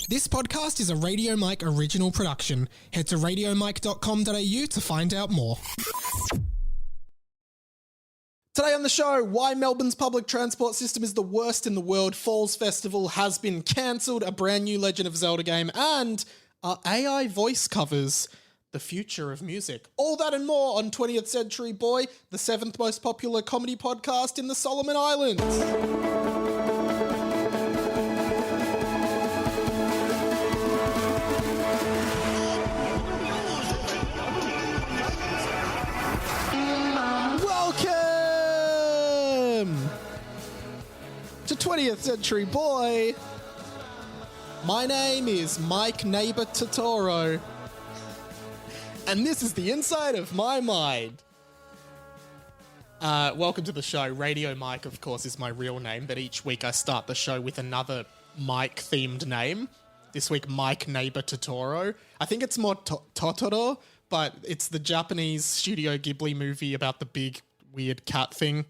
This podcast is a Radio Mike original production. Head to radiomike.com.au to find out more. Today on the show, why Melbourne's public transport system is the worst in the world, Falls Festival has been cancelled, a brand new Legend of Zelda game, and are AI voice covers the future of music? All that and more on 20th Century Boy, the 7th most popular comedy podcast in the Solomon Islands. To 20th Century Boy. My name is Mike Neighbor Totoro, and this is the inside of my mind. Welcome to the show. Radio Mike, of course, is my real name, but each week I start the show with another Mike-themed name. This week, Mike Neighbor Totoro. I think it's more Totoro, but it's the Japanese Studio Ghibli movie about the big, weird cat thing.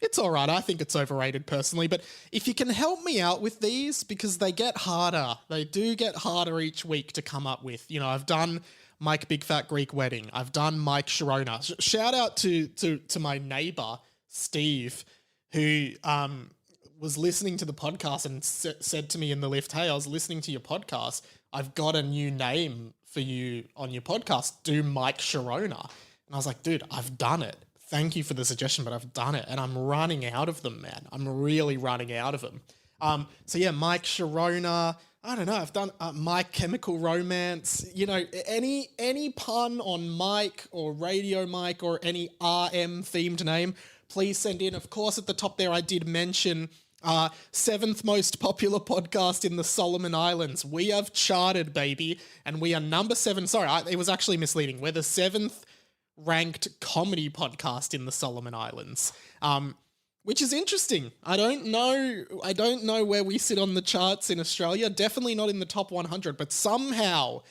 It's all right. I think it's overrated personally, but if you can help me out with these, because they get harder. They do get harder each week to come up with. You know, I've done Mike Big Fat Greek Wedding. I've done Mike Sharona. Shout out to my neighbor, Steve, who was listening to the podcast and said to me in the lift, hey, I was listening to your podcast. I've got a new name for you on your podcast. Do Mike Sharona. And I was like, dude, I've done it. Thank you for the suggestion, but I've done it and I'm running out of them, man. I'm really running out of them. So yeah, Mike Sharona. I don't know. I've done Mike Chemical Romance. You know, any pun on Mike or Radio Mike or any RM themed name, please send in. Of course, at the top there, I did mention 7th most popular podcast in the Solomon Islands. We have charted, baby, and we are number 7. Sorry, it was actually misleading. We're the 7th ranked comedy podcast in the Solomon Islands, which is interesting. I don't know where we sit on the charts in Australia. Definitely not in the top 100, but somehow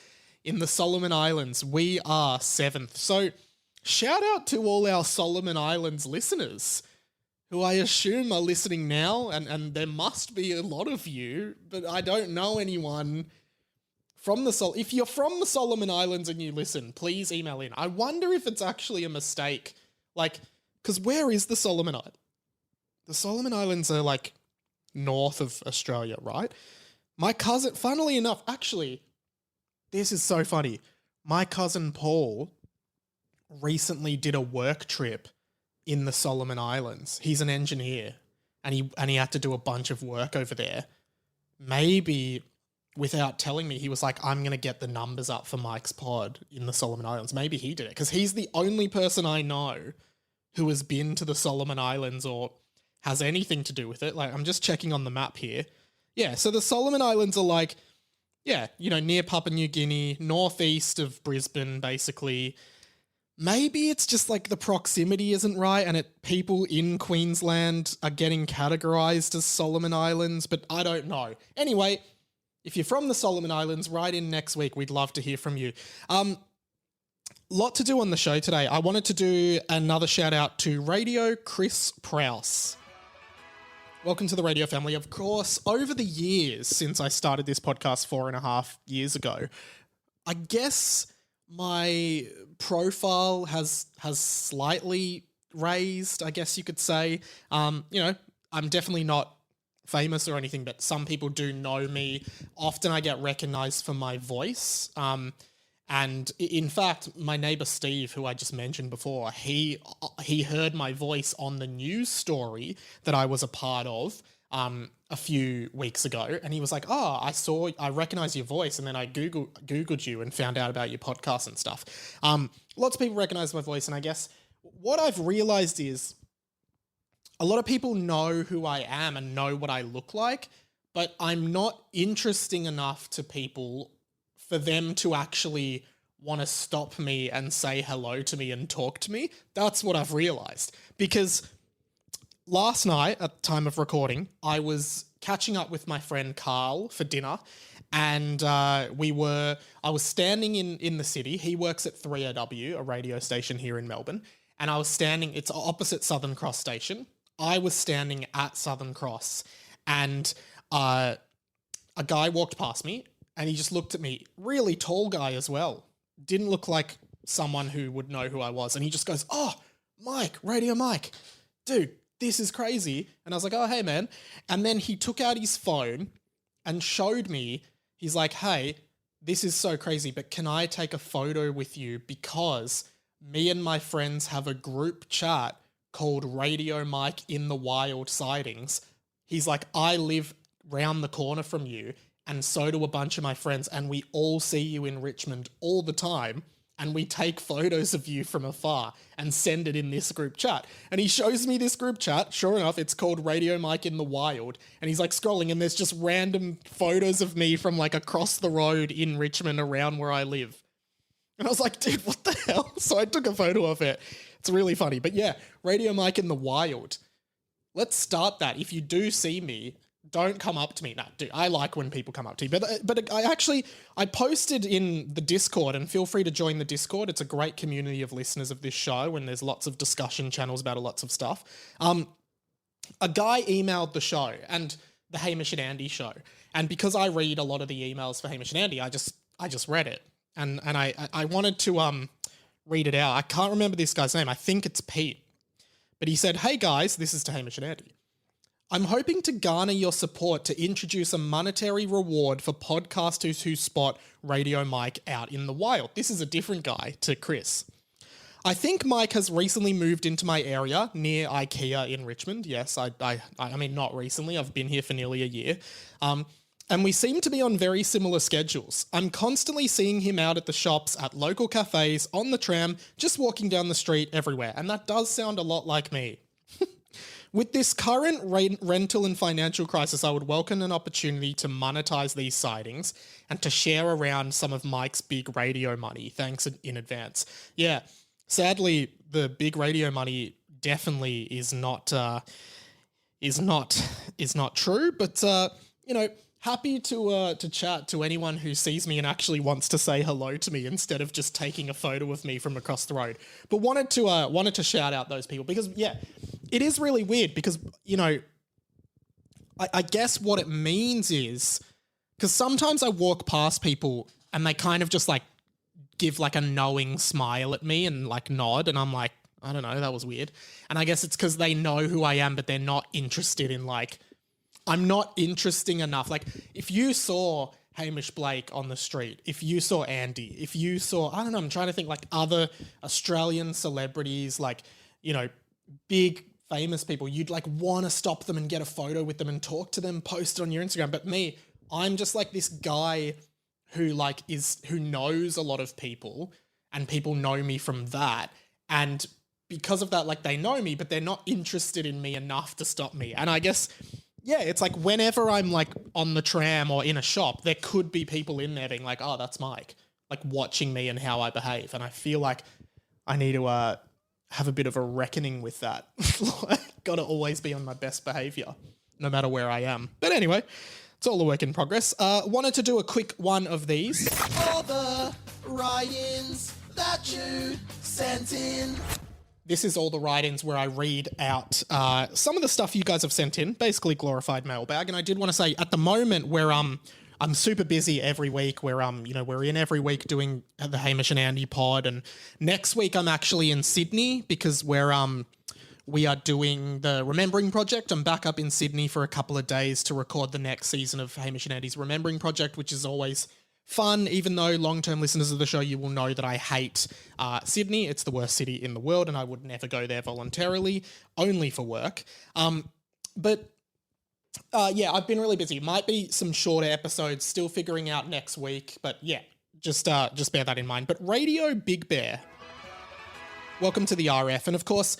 in the Solomon Islands we are 7th. So shout out to all our Solomon Islands listeners, who I assume are listening now, and there must be a lot of you, but I don't know anyone from the if you're from the Solomon Islands and you listen, please email in. I wonder if it's actually a mistake. Like, because where is the Solomon Islands? The Solomon Islands are like north of Australia, right? My cousin, funnily enough, actually, this is so funny. My cousin Paul recently did a work trip in the Solomon Islands. He's an engineer and he had to do a bunch of work over there. Maybe without telling me, he was like, I'm going to get the numbers up for Mike's pod in the Solomon Islands. Maybe he did it because he's the only person I know who has been to the Solomon Islands or has anything to do with it. Like, I'm just checking on the map here. Yeah, so the Solomon Islands are like, yeah, you know, near Papua New Guinea, northeast of Brisbane, basically. Maybe it's just like the proximity isn't right and people in Queensland are getting categorized as Solomon Islands, but I don't know. Anyway, if you're from the Solomon Islands, write in next week. We'd love to hear from you. Lot to do on the show today. I wanted to do another shout out to Radio Chris Prowse. Welcome to the radio family. Of course, over the years since I started this podcast 4.5 years ago, I guess my profile has slightly raised, I guess you could say. You know, I'm definitely not famous or anything, but some people do know me. Often I get recognized for my voice. And in fact, my neighbor Steve, who I just mentioned before, he heard my voice on the news story that I was a part of a few weeks ago. And he was like, oh, I recognize your voice. And then I Googled you and found out about your podcast and stuff. Lots of people recognize my voice. And I guess what I've realized is a lot of people know who I am and know what I look like, but I'm not interesting enough to people for them to actually want to stop me and say hello to me and talk to me. That's what I've realized. Because last night, at the time of recording, I was catching up with my friend Carl for dinner, and I was standing in the city. He works at 3AW, a radio station here in Melbourne, and I was standing, it's opposite Southern Cross Station. I was standing at Southern Cross, and a guy walked past me and he just looked at me, really tall guy as well. Didn't look like someone who would know who I was. And he just goes, "Oh, Mike, Radio Mike. Dude, this is crazy." And I was like, "Oh, hey, man." And then he took out his phone and showed me. He's like, "Hey, this is so crazy, but can I take a photo with you? Because me and my friends have a group chat called Radio Mike in the Wild Sightings." He's like, "I live round the corner from you, and so do a bunch of my friends, and we all see you in Richmond all the time, and we take photos of you from afar and send it in this group chat." And he shows me this group chat. Sure enough, it's called Radio Mike in the Wild. And he's like scrolling and there's just random photos of me from like across the road in Richmond around where I live. And I was like, dude, what the hell? So I took a photo of it. It's really funny. But yeah, Radio Mike in the Wild. Let's start that. If you do see me, don't come up to me. No, dude, I like when people come up to me. But I posted in the Discord, and feel free to join the Discord. It's a great community of listeners of this show, and there's lots of discussion channels about lots of stuff. A guy emailed the show and the Hamish and Andy show. And because I read a lot of the emails for Hamish and Andy, I just read it. And I wanted to read it out. I can't remember this guy's name. I think it's Pete. But he said, "Hey guys," this is to Hamish and Andy, "I'm hoping to garner your support to introduce a monetary reward for podcasters who spot Radio Mike out in the wild." This is a different guy to Chris. "I think Mike has recently moved into my area near IKEA in Richmond." Yes, I mean, not recently. I've been here for nearly a year. "And we seem to be on very similar schedules. I'm constantly seeing him out at the shops, at local cafes, on the tram, just walking down the street, everywhere." And that does sound a lot like me. "With this current rental and financial crisis, I would welcome an opportunity to monetize these sightings and to share around some of Mike's big radio money. Thanks in advance." Yeah, sadly, the big radio money definitely is not true. But happy to chat to anyone who sees me and actually wants to say hello to me instead of just taking a photo of me from across the road. But wanted to shout out those people because, yeah, it is really weird because, I guess what it means is, because sometimes I walk past people and they kind of just like give like a knowing smile at me and like nod, and I'm like, I don't know, that was weird. And I guess it's because they know who I am, but they're not interested in like, I'm not interesting enough. Like if you saw Hamish Blake on the street, if you saw Andy, if you saw, I don't know, I'm trying to think like other Australian celebrities, like, big famous people, you'd like want to stop them and get a photo with them and talk to them, post it on your Instagram. But me, I'm just like this guy who knows a lot of people and people know me from that. And because of that, like they know me, but they're not interested in me enough to stop me. And I guess, yeah, it's like whenever I'm like on the tram or in a shop, there could be people in there being like, "Oh, that's Mike," like watching me and how I behave. And I feel like I need to have a bit of a reckoning with that. Got to always be on my best behavior, no matter where I am. But anyway, it's all a work in progress. Wanted to do a quick one of these. All the write-ins that you sent in. This is all the write-ins where I read out some of the stuff you guys have sent in, basically glorified mailbag. And I did want to say at the moment where I'm super busy every week, where we're in every week doing the Hamish and Andy pod, and next week I'm actually in Sydney because we are doing the Remembering Project. I'm back up in Sydney for a couple of days to record the next season of Hamish and Andy's Remembering Project, which is always fun, even though long-term listeners of the show, you will know that I hate Sydney. It's the worst city in the world, and I would never go there voluntarily, only for work. Yeah, I've been really busy. Might be some shorter episodes, still figuring out next week, but yeah, just bear that in mind. But Radio Big Bear, welcome to the RF, and of course,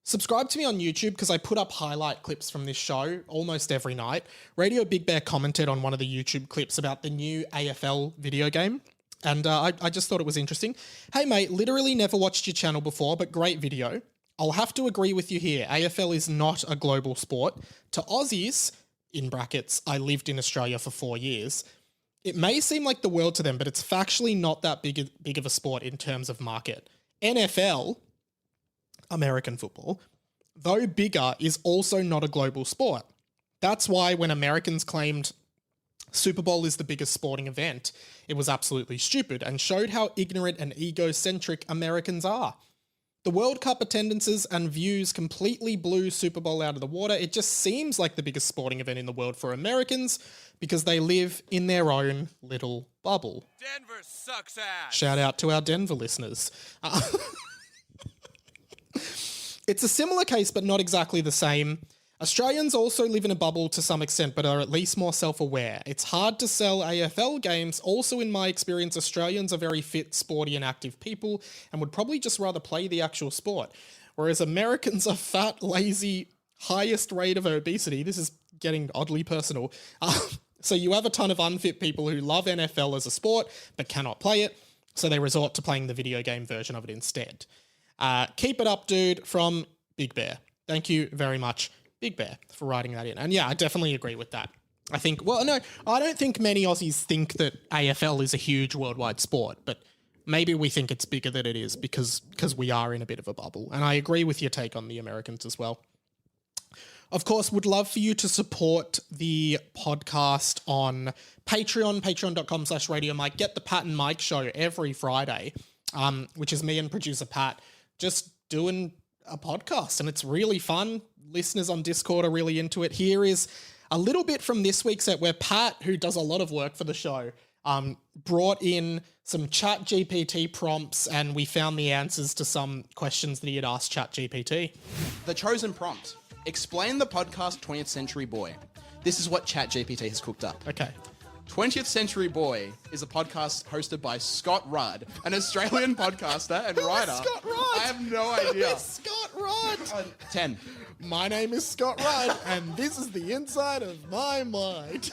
subscribe to me on YouTube because I put up highlight clips from this show almost every night. Radio Big Bear commented on one of the YouTube clips about the new AFL video game, and I just thought it was interesting. "Hey mate, literally never watched your channel before, but great video. I'll have to agree with you here. AFL is not a global sport. To Aussies, in brackets, I lived in Australia for 4 years, it may seem like the world to them, but it's factually not that big of a sport in terms of market. NFL, American football, though bigger, is also not a global sport. That's why when Americans claimed Super Bowl is the biggest sporting event. It was absolutely stupid and showed how ignorant and egocentric Americans are. The World Cup attendances and views completely blew Super Bowl out of the water. It just seems like the biggest sporting event in the world for Americans because they live in their own little bubble. Denver sucks ass. Shout out to our Denver listeners. It's a similar case, but not exactly the same. Australians also live in a bubble to some extent, but are at least more self-aware. It's hard to sell AFL games. Also, in my experience, Australians are very fit, sporty and active people and would probably just rather play the actual sport. Whereas Americans are fat, lazy, highest rate of obesity. This is getting oddly personal. So you have a ton of unfit people who love NFL as a sport, but cannot play it. So they resort to playing the video game version of it instead. Keep it up, dude, from Big Bear. Thank you very much, Big Bear, for writing that in. And yeah, I definitely agree with that. I think, well, no, I don't think many Aussies think that AFL is a huge worldwide sport, but maybe we think it's bigger than it is because we are in a bit of a bubble. And I agree with your take on the Americans as well. Of course, would love for you to support the podcast on Patreon, patreon.com/Radio Mike. Get the Pat and Mike show every Friday, which is me and producer Pat just doing a podcast, and it's really fun. Listeners on Discord are really into it. Here is a little bit from this week's set where Pat, who does a lot of work for the show, brought in some ChatGPT prompts, and we found the answers to some questions that he had asked ChatGPT. The chosen prompt. Explain the podcast 20th Century Boy. This is what ChatGPT has cooked up. Okay. 20th Century Boy is a podcast hosted by Scott Rudd, an Australian podcaster and writer. Who is Scott Rudd? I have no idea. Who is Scott Rudd? 10. My name is Scott Rudd, and this is the inside of my mind.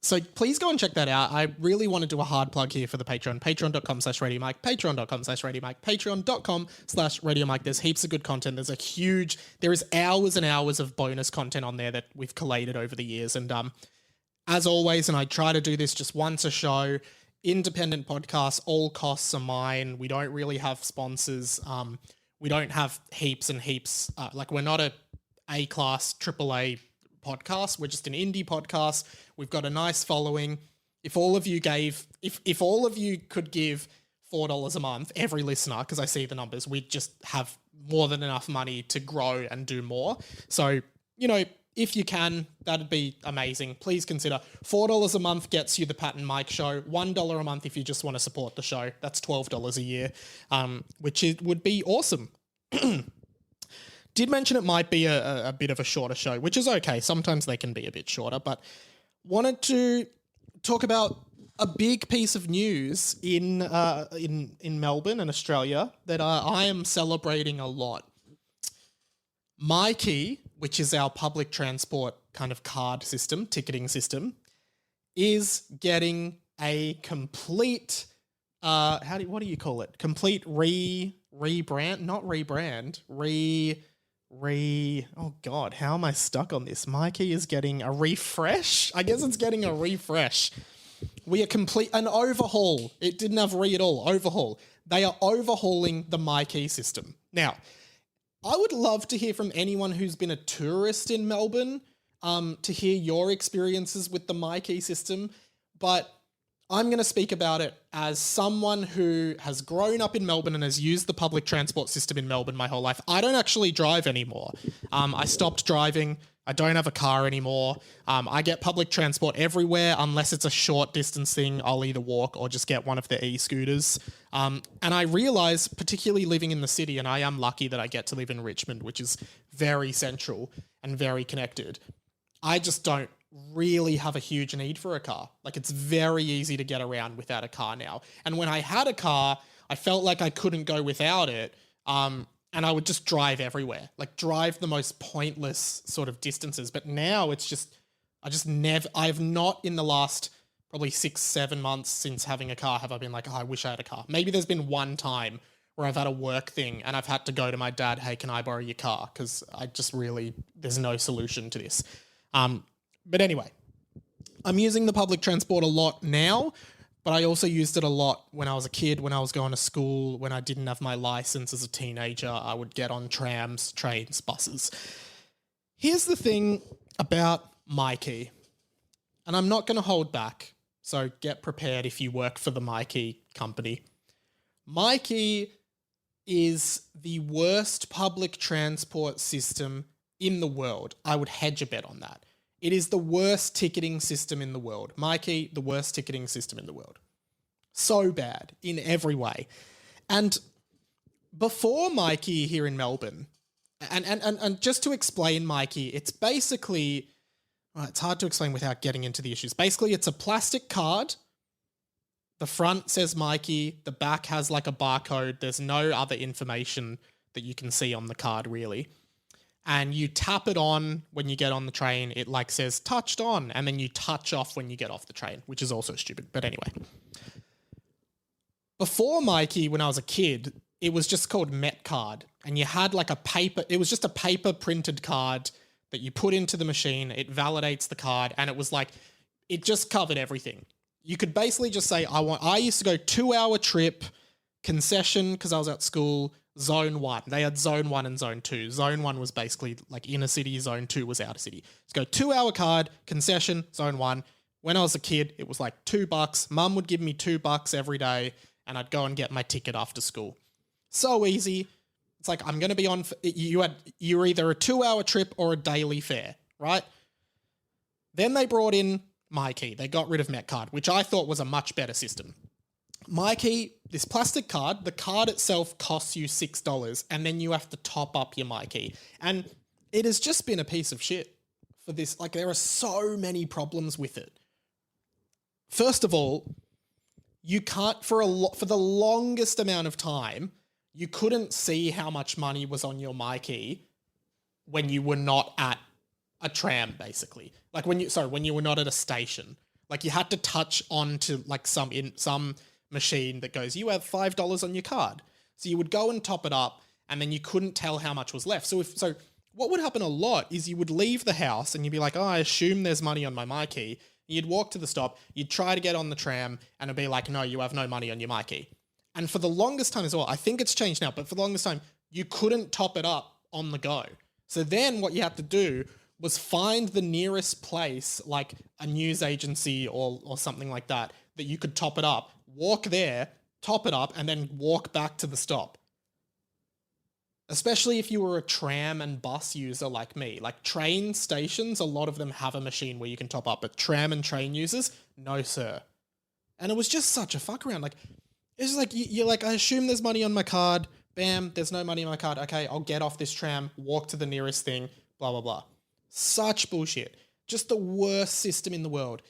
So please go and check that out. I really want to do a hard plug here for the Patreon. Patreon.com/Radio Mike. Patreon.com/Radio Mike. Patreon.com/Radio Mike. There's heaps of good content. There is hours and hours of bonus content on there that we've collated over the years. And as always, and I try to do this just once a show, independent podcasts, all costs are mine. We don't really have sponsors. We don't have heaps and heaps. We're not a A-class, AAA podcast. We're just an indie podcast. We've got a nice following. If all of you could give $4 a month, every listener, because I see the numbers, we'd just have more than enough money to grow and do more. So, if you can, that'd be amazing. Please consider. $4 a month gets you the Pat and Mike show. $1 a month if you just want to support the show. That's $12 a year, which would be awesome. Did mention it might be a bit of a shorter show, which is okay. Sometimes they can be a bit shorter, but wanted to talk about a big piece of news in Melbourne and Australia that I am celebrating a lot. Myki, which is our public transport kind of card system, ticketing system, is getting a complete what do you call it? Complete rebrand, not rebrand, oh God, how am I stuck on this? Myki is getting a refresh. I guess it's getting a refresh. We are an overhaul. It didn't have at all. Overhaul. They are overhauling the Myki system. Now, I would love to hear from anyone who's been a tourist in Melbourne, to hear your experiences with the Myki system, but I'm going to speak about it as someone who has grown up in Melbourne and has used the public transport system in Melbourne my whole life. I don't actually drive anymore. I stopped driving. I don't have a car anymore. I get public transport everywhere unless it's a short distance thing. I'll either walk or just get one of the e-scooters. And I realise, particularly living in the city, and I am lucky that I get to live in Richmond, which is very central and very connected, I just don't really have a huge need for a car. It's very easy to get around without a car now. And when I had a car, I felt like I couldn't go without it. And I would just drive everywhere, drive the most pointless sort of distances. But now it's just, I have not in the last probably 6-7 months since having a car have I been I wish I had a car. Maybe there's been one time where I've had a work thing and I've had to go to my dad, hey, can I borrow your car? Because there's no solution to this. But anyway, I'm using the public transport a lot now, but I also used it a lot when I was a kid, when I was going to school, when I didn't have my license as a teenager. I would get on trams, trains, buses. Here's the thing about Myki. And I'm not going to hold back, so get prepared if you work for the Myki company. Myki is the worst public transport system in the world. I would hedge a bet on that. It is the worst ticketing system in the world. Myki, the worst ticketing system in the world. So bad in every way. And before Myki here in Melbourne, and just to explain Myki, it's basically, well, it's hard to explain without getting into the issues. Basically, it's a plastic card. The front says Myki. The back has like a barcode. There's no other information that you can see on the card really. And you tap it on when you get on the train. It like says touched on, and then you touch off when you get off the train, which is also stupid. But anyway, before Myki, when I was a kid, it was just called Met Card, and you had like a paper. It was just a paper printed card that you put into the machine. It validates the card, and it was like it just covered everything. You could basically just say, I used to go 2-hour trip, concession because I was at school, zone 1. They had zone 1 and zone 2. Zone 1 was basically like inner city, zone 2 was outer city. Let's go 2-hour card, concession, zone 1. When I was a kid, it was like $2. Mum would give me $2 every day, and I'd go and get my ticket after school. So easy. It's like, I'm going to be on, you're either a 2-hour trip or a daily fare, right? Then they brought in Myki. They got rid of Metcard, which I thought was a much better system. Myki, this plastic card, the card itself costs you $6, and then you have to top up your Myki. And it has just been a piece of shit for this. Like, there are so many problems with it. First of all, you can't, for the longest amount of time, you couldn't see how much money was on your Myki when you were not at a tram, basically. Like when you were not at a station. Like you had to touch onto like some machine that goes, you have $5 on your card. So you would go and top it up, and then you couldn't tell how much was left. So what would happen a lot is you would leave the house and you'd be like, oh, I assume there's money on my Myki. You'd walk to the stop, you'd try to get on the tram, and it'd be like, no, you have no money on your Myki. And for the longest time as well, I think it's changed now, but for the longest time, you couldn't top it up on the go. So then what you had to do was find the nearest place, like a news agency or something like that, that you could top it up, walk there, top it up, and then walk back to the stop. Especially if you were a tram and bus user like me. Like train stations, a lot of them have a machine where you can top up, but tram and train users, no sir. And it was just such a fuck around. Like, it's just like, you're like, I assume there's money on my card. Bam, there's no money on my card. Okay, I'll get off this tram, walk to the nearest thing, blah, blah, blah. Such bullshit. Just the worst system in the world.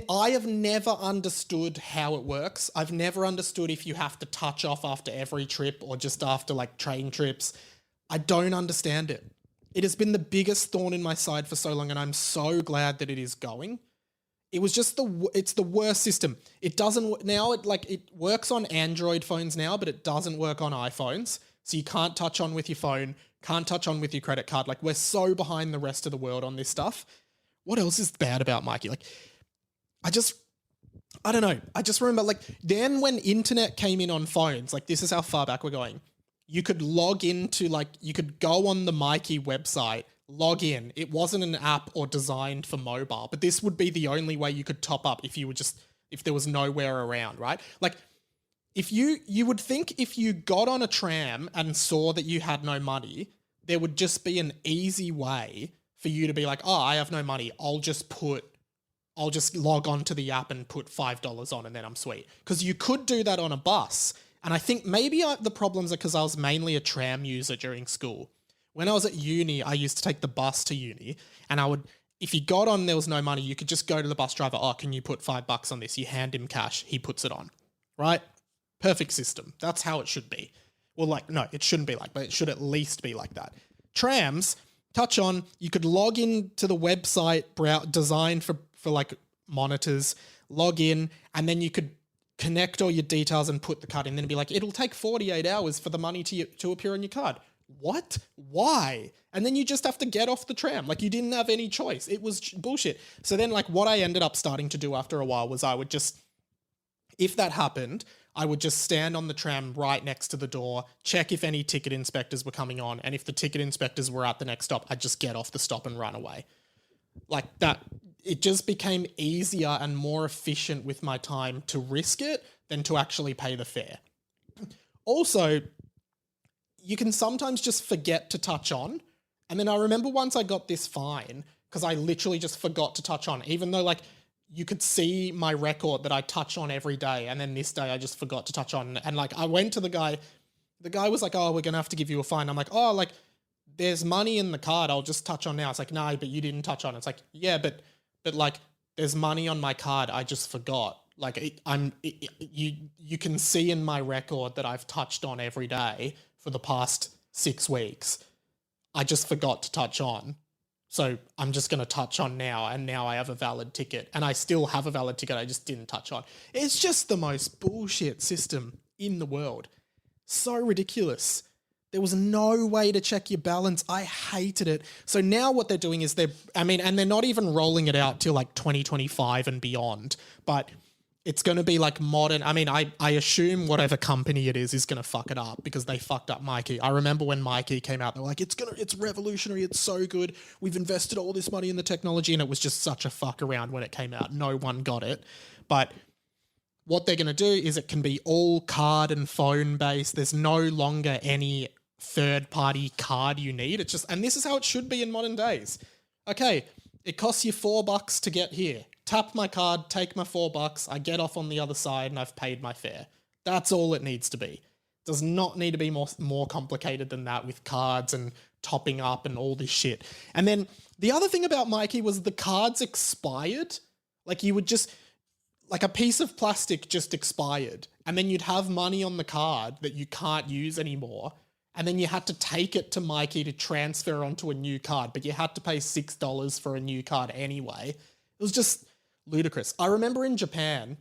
I have never understood how it works. I've never understood if you have to touch off after every trip or just after like train trips. I don't understand it. It has been the biggest thorn in my side for so long, and I'm so glad that it is going. It was just it's the worst system. It doesn't now. It works on Android phones now, but it doesn't work on iPhones. So you can't touch on with your phone, can't touch on with your credit card. Like, we're so behind the rest of the world on this stuff. What else is bad about Myki? Like, I don't know. I just remember, like, then when internet came in on phones, like, this is how far back we're going. You could log into, like, you could go on the Myki website, log in. It wasn't an app or designed for mobile, but this would be the only way you could top up if there was nowhere around, right? Like, if you would think if you got on a tram and saw that you had no money, there would just be an easy way for you to be like, oh, I have no money. I'll just log on to the app and put $5 on, and then I'm sweet. Because you could do that on a bus. And I think maybe the problems are because I was mainly a tram user during school. When I was at uni, I used to take the bus to uni, and if you got on, there was no money, you could just go to the bus driver, oh, can you put $5 on this? You hand him cash, he puts it on, right? Perfect system. That's how it should be. Well, like, no, it shouldn't be like, but it should at least be like that. Trams, touch on, you could log in to the website designed for like monitors, log in, and then you could connect all your details and put the card in, and then be like, it'll take 48 hours for the money to appear on your card. What? Why? And then you just have to get off the tram. Like, you didn't have any choice. It was bullshit. So then, like, what I ended up starting to do after a while was I would just, if that happened, I would just stand on the tram right next to the door, check if any ticket inspectors were coming on, and if the ticket inspectors were at the next stop, I'd just get off the stop and run away. Like that, it just became easier and more efficient with my time to risk it than to actually pay the fare. Also, you can sometimes just forget to touch on. And then I remember once I got this fine because I literally just forgot to touch on, even though like you could see my record that I touch on every day. And then this day I just forgot to touch on. And like I went to the guy was like, oh, we're going to have to give you a fine. I'm like, oh, like there's money in the card. I'll just touch on now. It's like, no, but you didn't touch on. It's like, yeah, but like there's money on my card. I just forgot. Like you can see in my record that I've touched on every day for the past 6 weeks. I just forgot to touch on. So I'm just going to touch on now, and now I have a valid ticket. And I still have a valid ticket, I just didn't touch on. It's just the most bullshit system in the world. So ridiculous. There was no way to check your balance. I hated it. So now what they're doing is and they're not even rolling it out till like 2025 and beyond, but it's going to be like modern. I mean, I assume whatever company it is going to fuck it up because they fucked up Myki. I remember when Myki came out, they were like, it's revolutionary. It's so good. We've invested all this money in the technology, and it was just such a fuck around when it came out. No one got it. But what they're going to do is it can be all card and phone based. There's no longer any third party card you need. It's just, and this is how it should be in modern days. Okay, it costs you $4 to get here. Tap my card, take my $4, I get off on the other side, and I've paid my fare. That's all it needs to be. It does not need to be more complicated than that with cards and topping up and all this shit. And then the other thing about Myki was the cards expired. Like you would just, like a piece of plastic just expired, and then you'd have money on the card that you can't use anymore. And then you had to take it to Myki to transfer onto a new card, but you had to pay $6 for a new card anyway. It was just ludicrous. I remember in Japan,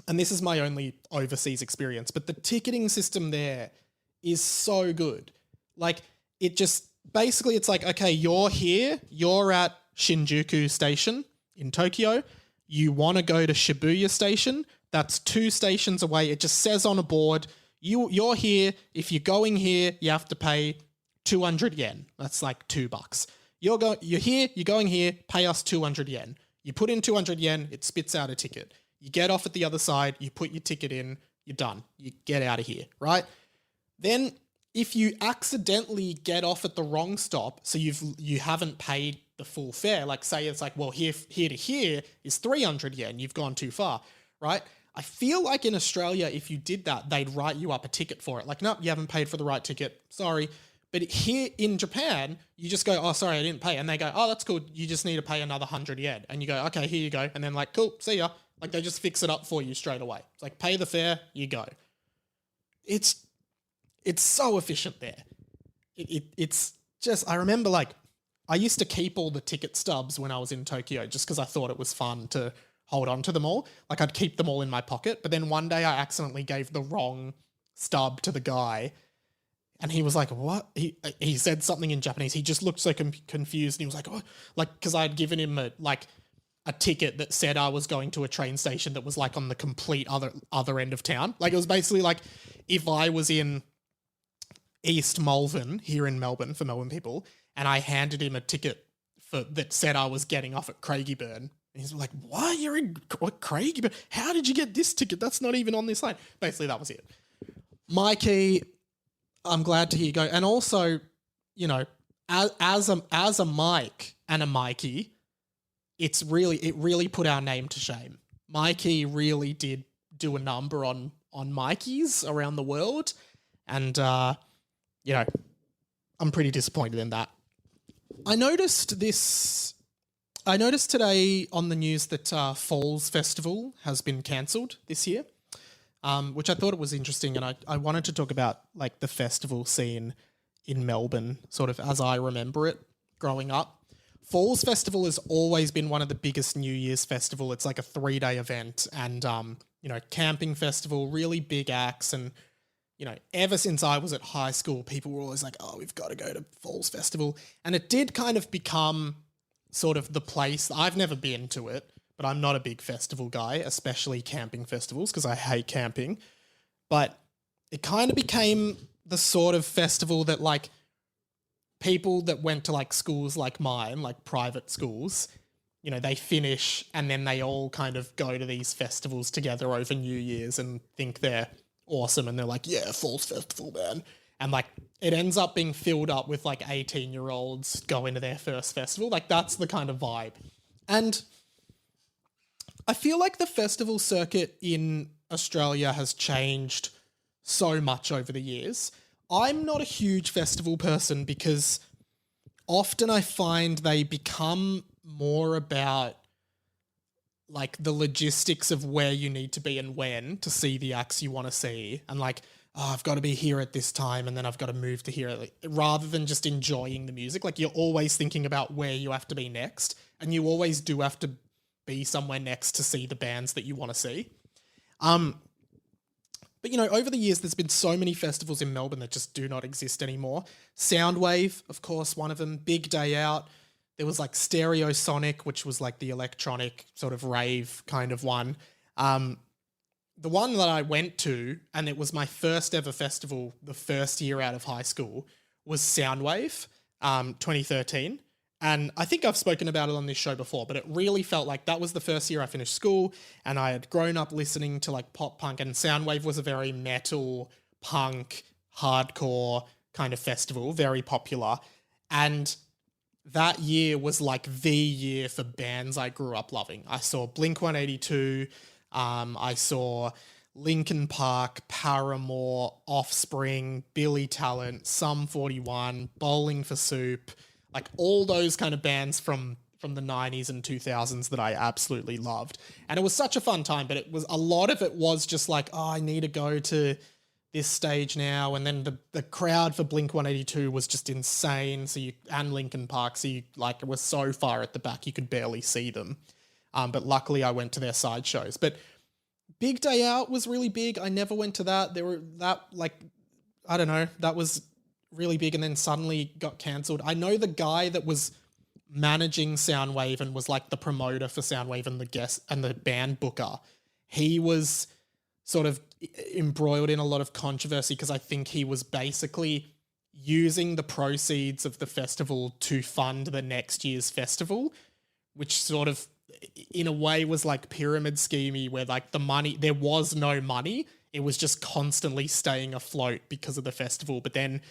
and this is my only overseas experience, but the ticketing system there is so good. Like it just, basically it's like, okay, you're here, you're at Shinjuku Station in Tokyo, you want to go to Shibuya Station, that's 2 stations away. It just says on a board, you're here, if you're going here, you have to pay 200 yen. That's like $2. You're here, you're going here, pay us 200 yen. You put in 200 yen, it spits out a ticket. You get off at the other side, you put your ticket in, you're done. You get out of here, right? Then if you accidentally get off at the wrong stop, so you haven't paid the full fare, like say it's like, well, here to here is 300 yen, you've gone too far, right? I feel like in Australia, if you did that, they'd write you up a ticket for it. Like, nope, you haven't paid for the right ticket, sorry. But here in Japan, you just go, oh, sorry, I didn't pay. And they go, oh, that's cool. You just need to pay another 100 yen. And you go, okay, here you go. And then like, cool, see ya. Like they just fix it up for you straight away. It's like, pay the fare, you go. It's so efficient there. It's just, I remember like, I used to keep all the ticket stubs when I was in Tokyo just because I thought it was fun to hold on to them all. Like I'd keep them all in my pocket. But then one day I accidentally gave the wrong stub to the guy. And he was like, what? He said something in Japanese. He just looked so confused. And he was like, oh, like, because I'd given him a ticket that said I was going to a train station that was like on the complete other end of town. Like it was basically like if I was in East Malvern here in Melbourne for Melbourne people, and I handed him a ticket that said I was getting off at Craigieburn. And he's like, what? You're in Craigieburn? How did you get this ticket? That's not even on this line. Basically, that was it. Myki, I'm glad to hear you go. And also, you know, as a Mike and a Myki, it really put our name to shame. Myki really did do a number on Mikeys around the world. And, you know, I'm pretty disappointed in that. I noticed today on the news that Falls Festival has been cancelled this year. Which I thought it was interesting, and I wanted to talk about like the festival scene in Melbourne, sort of as I remember it growing up. Falls Festival has always been one of the biggest New Year's festival. It's like a 3-day event, and you know, camping festival, really big acts, and you know, ever since I was at high school, people were always like, "Oh, we've got to go to Falls Festival," and it did kind of become sort of the place. I've never been to it, but I'm not a big festival guy, especially camping festivals, because I hate camping. But it kind of became the sort of festival that like people that went to like schools like mine, like private schools, you know, they finish and then they all kind of go to these festivals together over New Year's and think they're awesome. And they're like, yeah, Falls Festival, man. And like it ends up being filled up with like 18-year-olds going to their first festival. Like that's the kind of vibe. And I feel like the festival circuit in Australia has changed so much over the years. I'm not a huge festival person because often I find they become more about like the logistics of where you need to be and when to see the acts you want to see. And like, oh, I've got to be here at this time and then I've got to move to here, like, rather than just enjoying the music. Like you're always thinking about where you have to be next, and you always do have to be somewhere next to see the bands that you want to see. But, you know, over the years, there's been so many festivals in Melbourne that just do not exist anymore. Soundwave, of course, one of them. Big Day Out. There was like Stereo Sonic, which was like the electronic sort of rave kind of one. The one that I went to, and it was my first ever festival the first year out of high school, was Soundwave, 2013. And I think I've spoken about it on this show before, but it really felt like that was the first year I finished school and I had grown up listening to like pop punk, and Soundwave was a very metal, punk, hardcore kind of festival, very popular. And that year was like the year for bands I grew up loving. I saw Blink-182, I saw Linkin Park, Paramore, Offspring, Billy Talent, Sum 41, Bowling for Soup, like all those kind of bands from the 90s and 2000s that I absolutely loved. And it was such a fun time, but it was a lot of it was just like, oh, I need to go to this stage now. And then the crowd for Blink-182 was just insane. And Linkin Park, so you like it was so far at the back you could barely see them. But luckily I went to their side shows. But Big Day Out was really big. I never went to that. That was really big and then suddenly got cancelled. I know the guy that was managing Soundwave and was like the promoter for Soundwave and the guest and the band booker. He was sort of embroiled in a lot of controversy because I think he was basically using the proceeds of the festival to fund the next year's festival, which sort of in a way was like pyramid schemey, where like the money, there was no money. It was just constantly staying afloat because of the festival, but then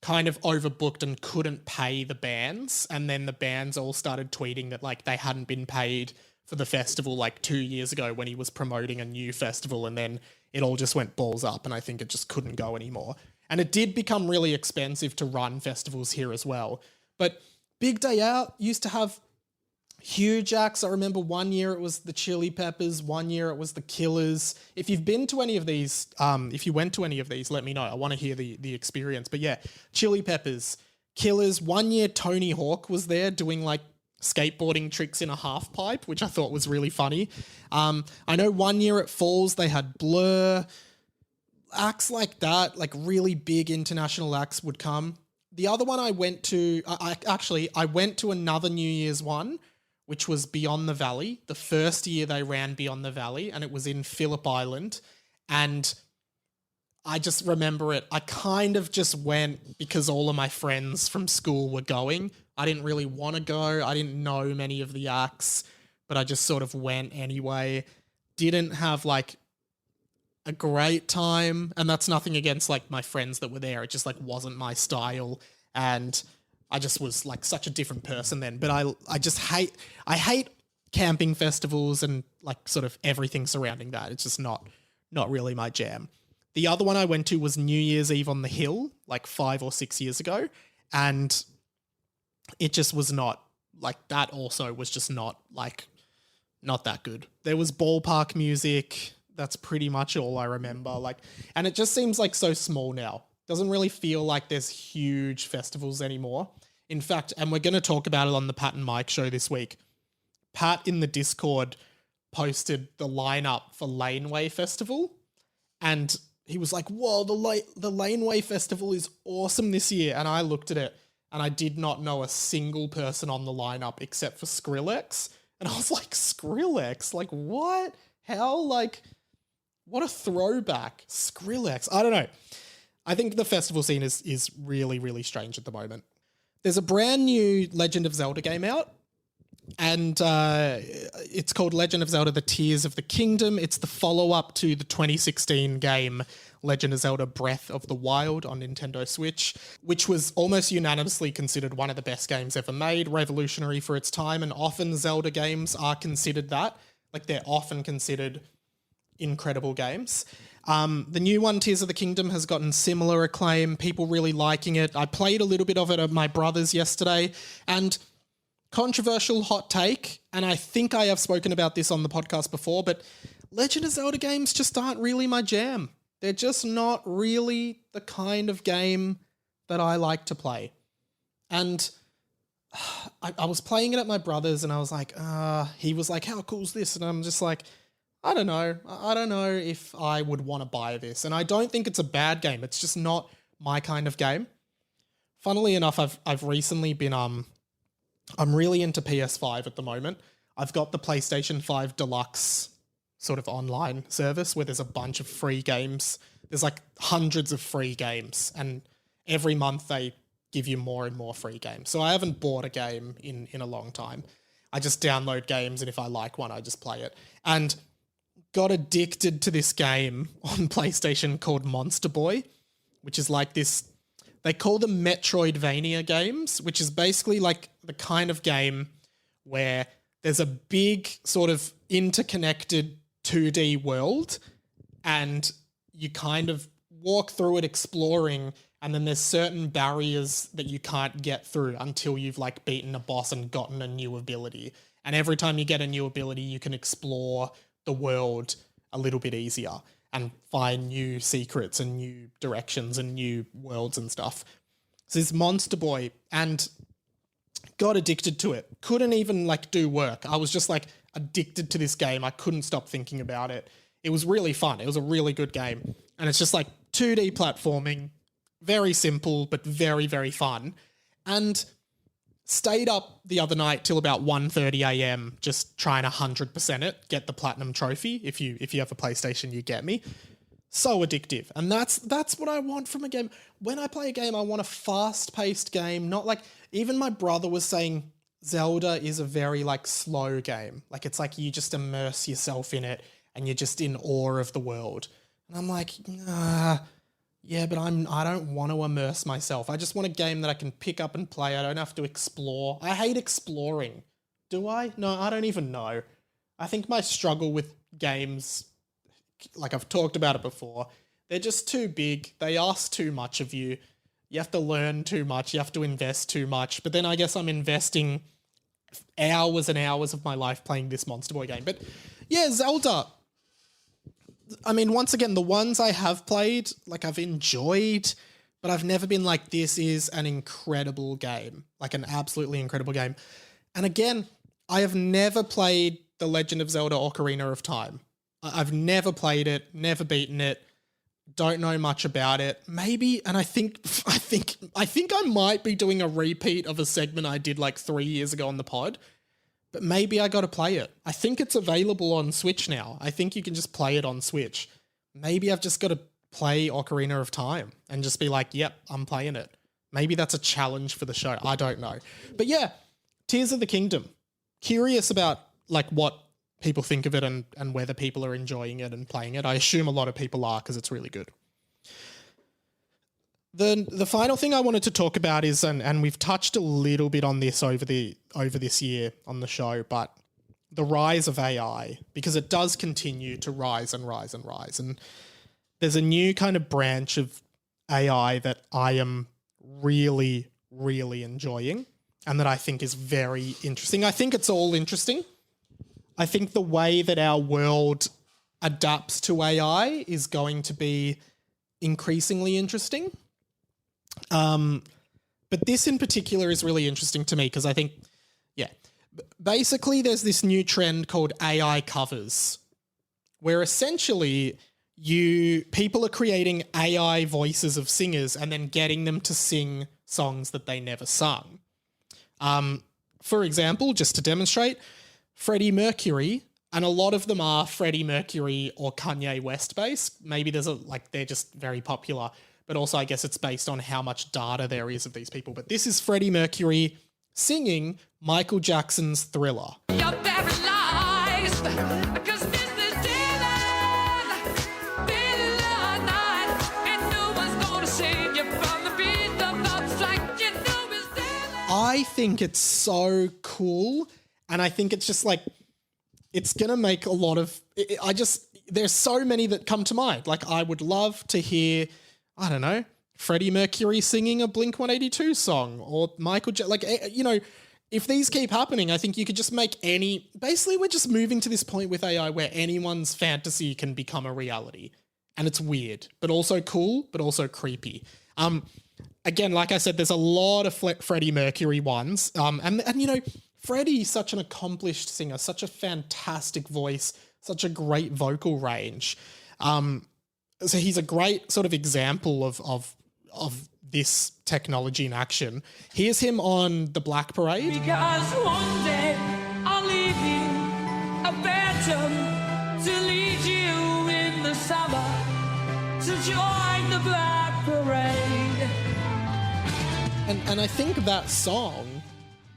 kind of overbooked and couldn't pay the bands. And then the bands all started tweeting that like they hadn't been paid for the festival like 2 years ago when he was promoting a new festival, and then it all just went balls up and I think it just couldn't go anymore. And it did become really expensive to run festivals here as well. But Big Day Out used to have huge acts. I remember one year it was the Chili Peppers, one year it was the Killers. If you've been to any of these, if you went to any of these, let me know. I want to hear the experience. But yeah, Chili Peppers, Killers. One year Tony Hawk was there doing like skateboarding tricks in a half pipe, which I thought was really funny. I know one year at Falls they had Blur. Acts like that, like really big international acts would come. The other one I went to, I went to another New Year's one, which was Beyond the Valley. The first year they ran Beyond the Valley, and it was in Phillip Island. And I just remember it. I kind of just went because all of my friends from school were going. I didn't really want to go. I didn't know many of the acts, but I just sort of went anyway. Didn't have like a great time, and that's nothing against like my friends that were there. It just like wasn't my style, and I just was like such a different person then. But I hate camping festivals and like sort of everything surrounding that. It's just not really my jam. The other one I went to was New Year's Eve on the Hill, like 5 or 6 years ago, and it just was not like that. Also was just not that good. There was ballpark music. That's pretty much all I remember. Like, and it just seems like so small now. Doesn't really feel like there's huge festivals anymore. In fact, and we're going to talk about it on the Pat and Mike show this week. Pat in the Discord posted the lineup for Laneway Festival, and he was like, whoa, the Laneway Festival is awesome this year. And I looked at it and I did not know a single person on the lineup except for Skrillex. And I was like, Skrillex? Like, what? How, like, what a throwback. Skrillex. I don't know. I think the festival scene is really, really strange at the moment. There's a brand new Legend of Zelda game out, and it's called Legend of Zelda: The Tears of the Kingdom. It's the follow-up to the 2016 game Legend of Zelda: Breath of the Wild on Nintendo Switch, which was almost unanimously considered one of the best games ever made, revolutionary for its time, and often Zelda games are considered that. Like, they're often considered incredible games. The new one, Tears of the Kingdom, has gotten similar acclaim, people really liking it. I played a little bit of it at my brother's yesterday, and controversial hot take, and I think I have spoken about this on the podcast before, but Legend of Zelda games just aren't really my jam. They're just not really the kind of game that I like to play. And I was playing it at my brother's, and I was like, he was like, how cool is this? And I'm just like, I don't know. I don't know if I would want to buy this. And I don't think it's a bad game. It's just not my kind of game. Funnily enough, I've recently been, I'm really into PS5 at the moment. I've got the PlayStation 5 Deluxe sort of online service where there's a bunch of free games. There's like hundreds of free games, and every month they give you more and more free games. So I haven't bought a game in a long time. I just download games, and if I like one, I just play it. And got addicted to this game on PlayStation called Monster Boy, which is like this, they call them Metroidvania games, which is basically like the kind of game where there's a big sort of interconnected 2D world, and you kind of walk through it exploring, and then there's certain barriers that you can't get through until you've like beaten a boss and gotten a new ability. And every time you get a new ability, you can explore the world a little bit easier and find new secrets and new directions and new worlds and stuff. So this Monster Boy, and got addicted to it. Couldn't even like do work. I was just like addicted to this game. I couldn't stop thinking about it. It was really fun. It was a really good game. And it's just like 2D platforming, very simple, but very, very fun. And stayed up the other night till about 1:30 a.m. just trying to 100% it, get the platinum trophy. If you have a PlayStation, you get me. So addictive. And that's what I want from a game. When I play a game, I want a fast-paced game, not like, even my brother was saying Zelda is a very like slow game. Like, it's like you just immerse yourself in it and you're just in awe of the world. And I'm like, yeah, but I don't want to immerse myself. I just want a game that I can pick up and play. I don't have to explore. I hate exploring. Do I? No, I don't even know. I think my struggle with games, like I've talked about it before, they're just too big. They ask too much of you. You have to learn too much. You have to invest too much. But then I guess I'm investing hours and hours of my life playing this Monster Boy game. But yeah, Zelda. I mean, once again, the ones I have played, like I've enjoyed, but I've never been like, this is an incredible game, like an absolutely incredible game. And again, I have never played The Legend of Zelda Ocarina of Time. I've never played it, never beaten it, don't know much about it. Maybe, and I think I might be doing a repeat of a segment I did like 3 years ago on the pod. But maybe I got to play it. I think it's available on Switch now. I think you can just play it on Switch. Maybe I've just got to play Ocarina of Time and just be like, yep, I'm playing it. Maybe that's a challenge for the show. I don't know. But yeah, Tears of the Kingdom. Curious about like what people think of it and whether people are enjoying it and playing it. I assume a lot of people are because it's really good. The final thing I wanted to talk about is, and we've touched a little bit on this over this year on the show, but the rise of AI, because it does continue to rise and rise and rise. And there's a new kind of branch of AI that I am really, really enjoying and that I think is very interesting. I think it's all interesting. I think the way that our world adapts to AI is going to be increasingly interesting. But this in particular is really interesting to me because I think, yeah, basically there's this new trend called AI covers, where essentially people are creating AI voices of singers and then getting them to sing songs that they never sung. For example, just to demonstrate, Freddie Mercury, and a lot of them are Freddie Mercury or Kanye West based. Maybe they're just very popular, but also I guess it's based on how much data there is of these people. But this is Freddie Mercury singing Michael Jackson's Thriller. You're paralyzed, 'cause this is Dylan. Dylan night, and no one's gonna save you from the beat of the like you know it's Dylan. I think it's so cool, and I think it's just like, it's going to make a lot of, there's so many that come to mind. Like, I would love to hear, I don't know, Freddie Mercury singing a Blink-182 song, or Michael if these keep happening, I think you could just make basically we're just moving to this point with AI where anyone's fantasy can become a reality. And it's weird, but also cool, but also creepy. Again, like I said, there's a lot of Freddie Mercury ones. And Freddie's such an accomplished singer, such a fantastic voice, such a great vocal range. So he's a great sort of example of this technology in action. Here's him on the Black Parade. Because one day I'll leave you a phantom to lead you in the summer to join the Black Parade. And I think that song,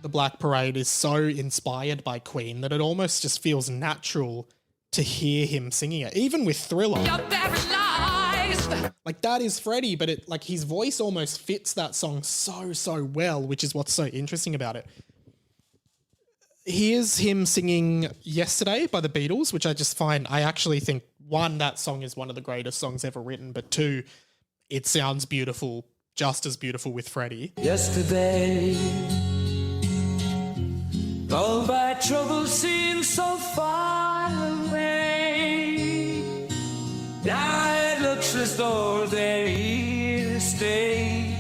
The Black Parade, is so inspired by Queen that it almost just feels natural to hear him singing it, even with Thriller. You're paralyzed. Like, that is Freddie, but his voice almost fits that song so well, which is what's so interesting about it. Here's him singing Yesterday by the Beatles, which I actually think, one, that song is one of the greatest songs ever written, but two, it sounds beautiful, just as beautiful with Freddie. Yesterday, all my troubles seem so far away. Now it looks as though they're here to stay.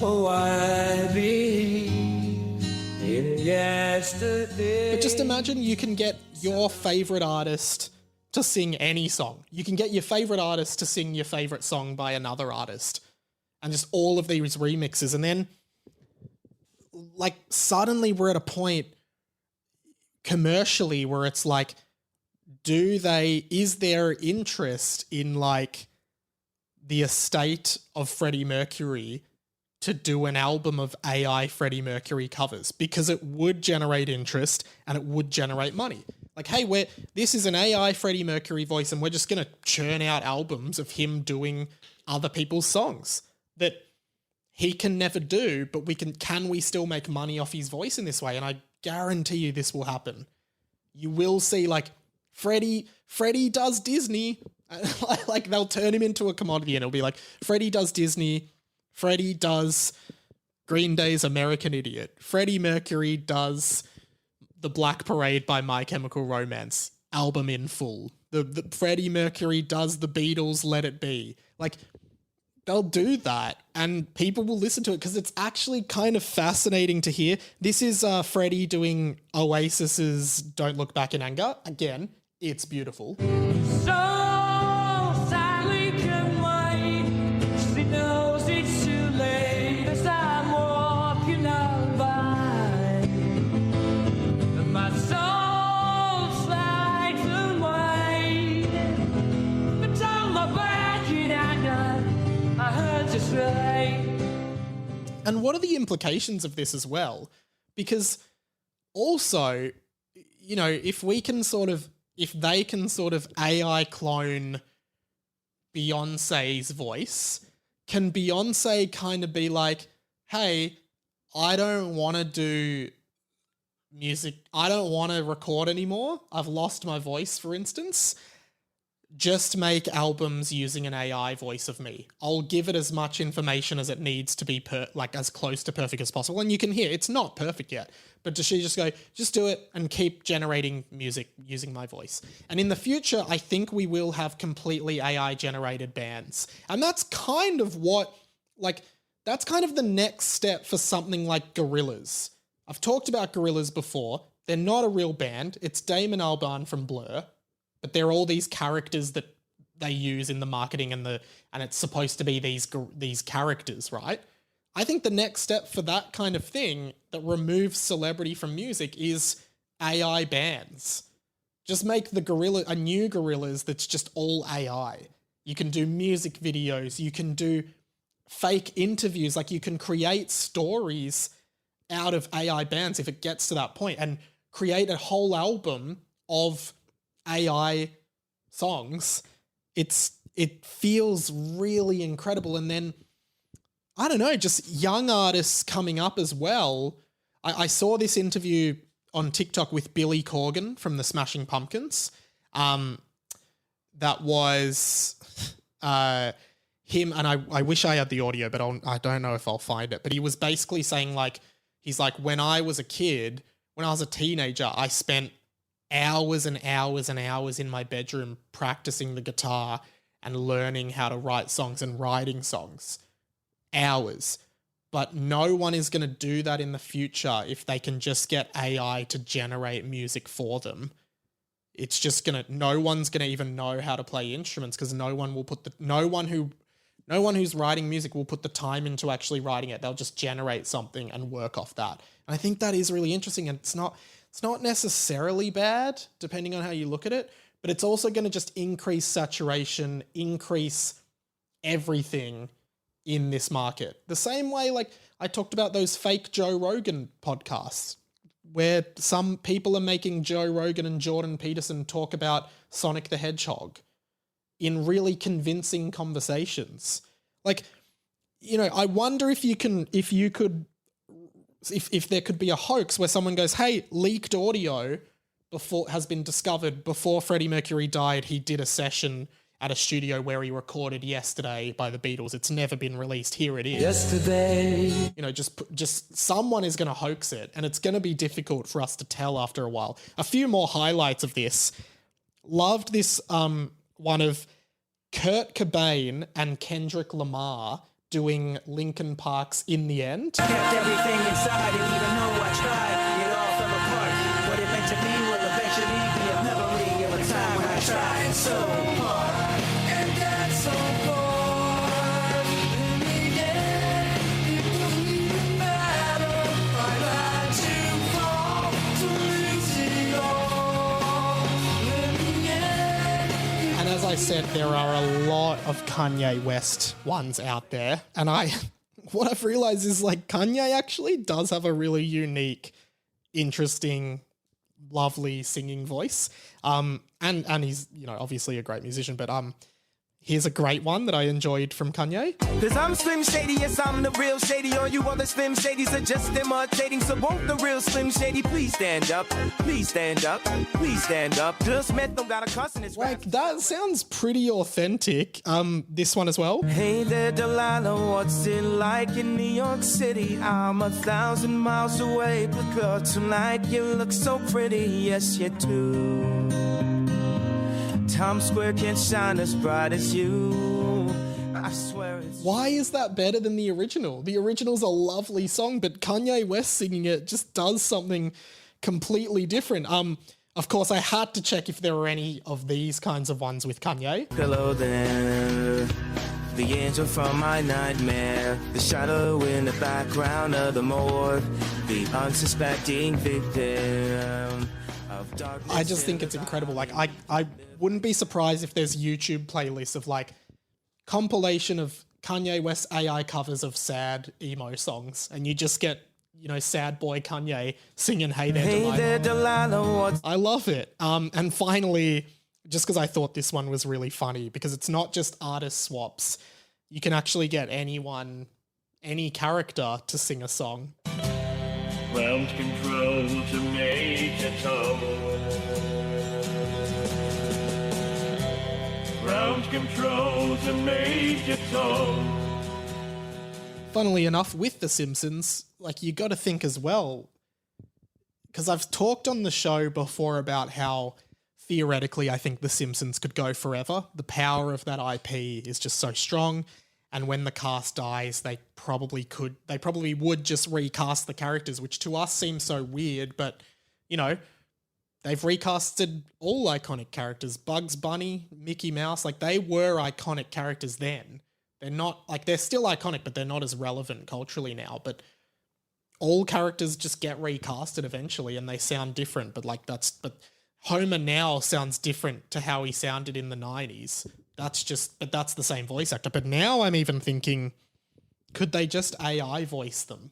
Oh, I believe in yesterday. But just imagine you can get your favorite artist to sing any song. You can get your favorite artist to sing your favorite song by another artist, and just all of these remixes. And then, like, suddenly we're at a point commercially where it's like, is there interest in, like, the estate of Freddie Mercury to do an album of AI Freddie Mercury covers? Because it would generate interest and it would generate money. Like, hey, this is an AI Freddie Mercury voice, and we're just going to churn out albums of him doing other people's songs that he can never do, but can we still make money off his voice in this way? And I guarantee you this will happen. You will see, like, Freddie does Disney. Like, they'll turn him into a commodity, and it'll be like, Freddie does Disney, Freddie does Green Day's American Idiot, Freddie Mercury does The Black Parade by My Chemical Romance, album in full. The Freddie Mercury does the Beatles' Let It Be. Like, they'll do that, and people will listen to it because it's actually kind of fascinating to hear. This is Freddie doing Oasis's Don't Look Back in Anger. Again, it's beautiful. So Sally can wait. She knows it's too late as I'm walking on by. My soul slides away. But on my back in anger, I heard you say. And what are the implications of this as well? Because also, if they can sort of AI clone Beyonce's voice, can Beyonce kind of be like, hey, I don't want to do music, I don't want to record anymore, I've lost my voice, for instance, just make albums using an AI voice of me. I'll give it as much information as it needs to be as close to perfect as possible. And you can hear it's not perfect yet, but does she just go, just do it and keep generating music using my voice? And in the future, I think we will have completely AI generated bands. And that's kind of that's kind of the next step for something like Gorillaz. I've talked about Gorillaz before. They're not a real band. It's Damon Albarn from Blur. But they're all these characters that they use in the marketing and it's supposed to be these characters, right? I think the next step for that kind of thing that removes celebrity from music is AI bands. Just make a new Gorillas that's just all AI. You can do music videos, you can do fake interviews, like you can create stories out of AI bands if it gets to that point, and create a whole album of AI songs. It feels really incredible. And then, I don't know, just young artists coming up as well. I saw this interview on TikTok with Billy Corgan from the Smashing Pumpkins. That was him, and I wish I had the audio, but I don't know if I'll find it. But he was basically saying, like, he's like, when I was a kid, when I was a teenager, I spent hours and hours and hours in my bedroom practicing the guitar and learning how to write songs and writing songs. Hours. But no one is going to do that in the future if they can just get AI to generate music for them. It's just no one's going to even know how to play instruments, because no one who's writing music will put the time into actually writing it. They'll just generate something and work off that. And I think that is really interesting, and it's not necessarily bad depending on how you look at it, but it's also going to just increase saturation, increase everything in this market. The same way, like, I talked about those fake Joe Rogan podcasts where some people are making Joe Rogan and Jordan Peterson talk about Sonic the Hedgehog in really convincing conversations. Like, you know, I wonder if there could be a hoax where someone goes, hey, leaked audio has been discovered before Freddie Mercury died. He did a session at a studio where he recorded Yesterday by the Beatles. It's never been released. Here it is. Yesterday. You know, just someone is going to hoax it, and it's going to be difficult for us to tell after a while. A few more highlights of this. Loved this one of Kurt Cobain and Kendrick Lamar doing Linkin Park's In the End. Kept everything inside, and even though I tried, it all fell apart. What it meant to me will eventually be a memory of a time when I tried so hard. And got so far. In the end, it wouldn't even matter. I had to fall to lose it all. In the end. And as I said, there are a lot of Kanye West ones out there. And what I've realized is, like, Kanye actually does have a really unique, interesting, lovely singing voice. And he's, you know, obviously a great musician, but here's a great one that I enjoyed from Kanye. Cause I'm Slim Shady, yes, I'm the real Shady. All you other Slim Shadys are just imitating. So won't the real Slim Shady please stand up? Please stand up. Please stand up. Just met them, got a cuss in his rap. Like, that sounds pretty authentic. This one as well. Hey there, Delilah, what's it like in New York City? I'm 1,000 miles away, but girl, tonight you look so pretty, yes you do. Times Square can't shine as bright as you. I swear it's... Why is that better than the original? The original's a lovely song, but Kanye West singing it just does something completely different. Of course, I had to check if there were any of these kinds of ones with Kanye. Hello there, the angel from my nightmare, the shadow in the background of the morgue, the unsuspecting victim. I just think it's incredible. Like, I wouldn't be surprised if there's YouTube playlists of, like, compilation of Kanye West AI covers of sad emo songs, and you just get, you know, sad boy Kanye singing Hey There, Delilah. I love it. And finally, just because I thought this one was really funny, because it's not just artist swaps. You can actually get anyone, any character to sing a song. Ground control to Major Tom. Ground control to Major Tom. Funnily enough, with The Simpsons, like, you got to think as well, because I've talked on the show before about how theoretically I think The Simpsons could go forever. The power of that IP is just so strong. And when the cast dies, they probably would just recast the characters, which to us seems so weird, but, you know, they've recasted all iconic characters. Bugs Bunny, Mickey Mouse, like, they were iconic characters then. They're not, like, they're still iconic, but they're not as relevant culturally now. But all characters just get recasted eventually and they sound different, but but Homer now sounds different to how he sounded in the 90s. But that's the same voice actor. But now I'm even thinking, could they just AI voice them?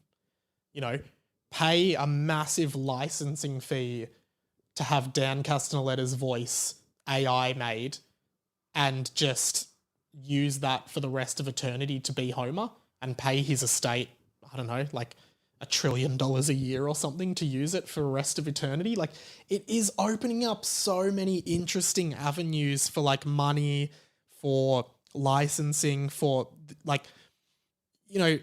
You know, pay a massive licensing fee to have Dan Castellaneta's voice AI made and just use that for the rest of eternity to be Homer and pay his estate, I don't know, like $1 trillion a year or something to use it for the rest of eternity. Like, it is opening up so many interesting avenues for like money, for licensing, for like, you know,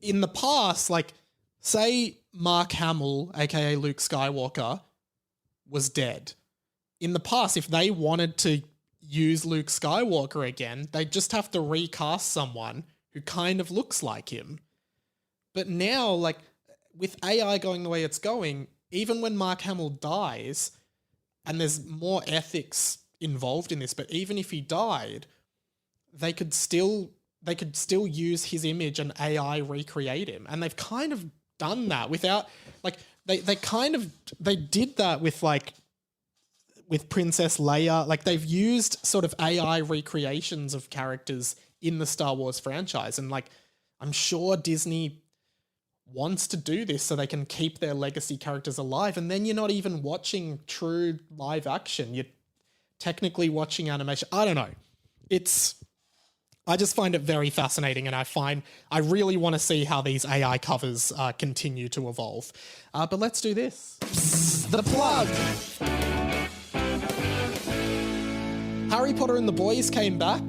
in the past, like, say Mark Hamill, aka Luke Skywalker, was dead. In the past, if they wanted to use Luke Skywalker again, they'd just have to recast someone who kind of looks like him. But now, like, with AI going the way it's going, even when Mark Hamill dies, and there's more ethics involved in this, but even if he died, they could still use his image and AI recreate him. And they've kind of done that without, like, they did that with, like, with Princess Leia. Like, they've used sort of AI recreations of characters in the Star Wars franchise. And, like, I'm sure Disney wants to do this so they can keep their legacy characters alive. And then you're not even watching true live action. You're technically watching animation. I don't know. I just find it very fascinating, and I really want to see how these AI covers continue to evolve. But let's do this. The plug. Harry Potter and the Boys came back.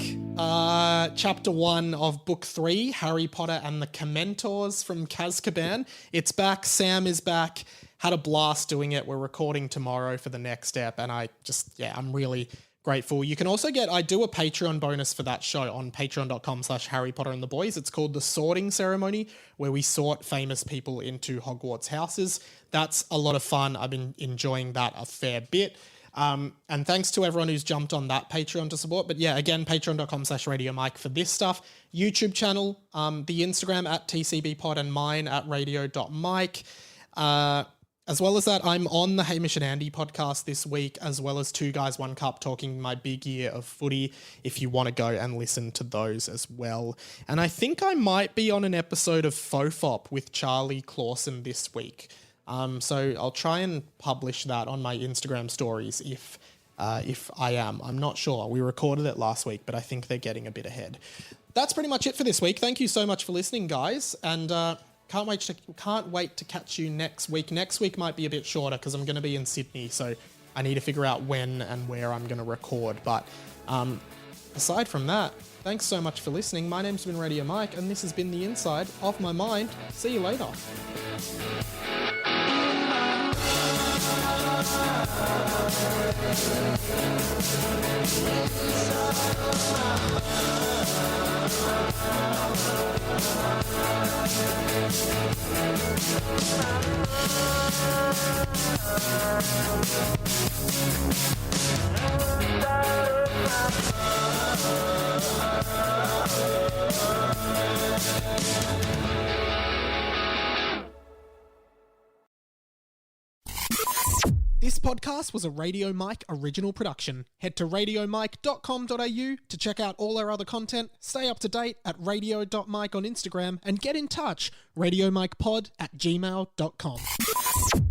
Chapter 1 of Book 3, Harry Potter and the Dementors from Azkaban. It's back. Sam is back. Had a blast doing it. We're recording tomorrow for the next step, and I'm really grateful. You can also I do a Patreon bonus for that show on patreon.com/Harry Potter and the Boys. It's called The Sorting Ceremony, where we sort famous people into Hogwarts houses. That's a lot of fun. I've been enjoying that a fair bit. And thanks to everyone who's jumped on that Patreon to support. But yeah, again, patreon.com/Radio Mike for this stuff. YouTube channel, the Instagram at TCBpod and mine at radio.mike. As well as that, I'm on the Hamish and Andy podcast this week, as well as Two Guys, One Cup, talking my big year of footy, if you want to go and listen to those as well. And I think I might be on an episode of Fofop with Charlie Clausen this week. So I'll try and publish that on my Instagram stories if I am. I'm not sure. We recorded it last week, but I think they're getting a bit ahead. That's pretty much it for this week. Thank you so much for listening, guys. And can't wait to catch you next week. Next week might be a bit shorter because I'm going to be in Sydney, so I need to figure out when and where I'm going to record. But aside from that, thanks so much for listening. My name's been Radio Mike, and this has been The Inside of My Mind. See you later. This podcast was a Radio Mike original production. Head to radiomike.com.au to check out all our other content, stay up to date at radio.mike on Instagram, and get in touch, radiomikepod@gmail.com.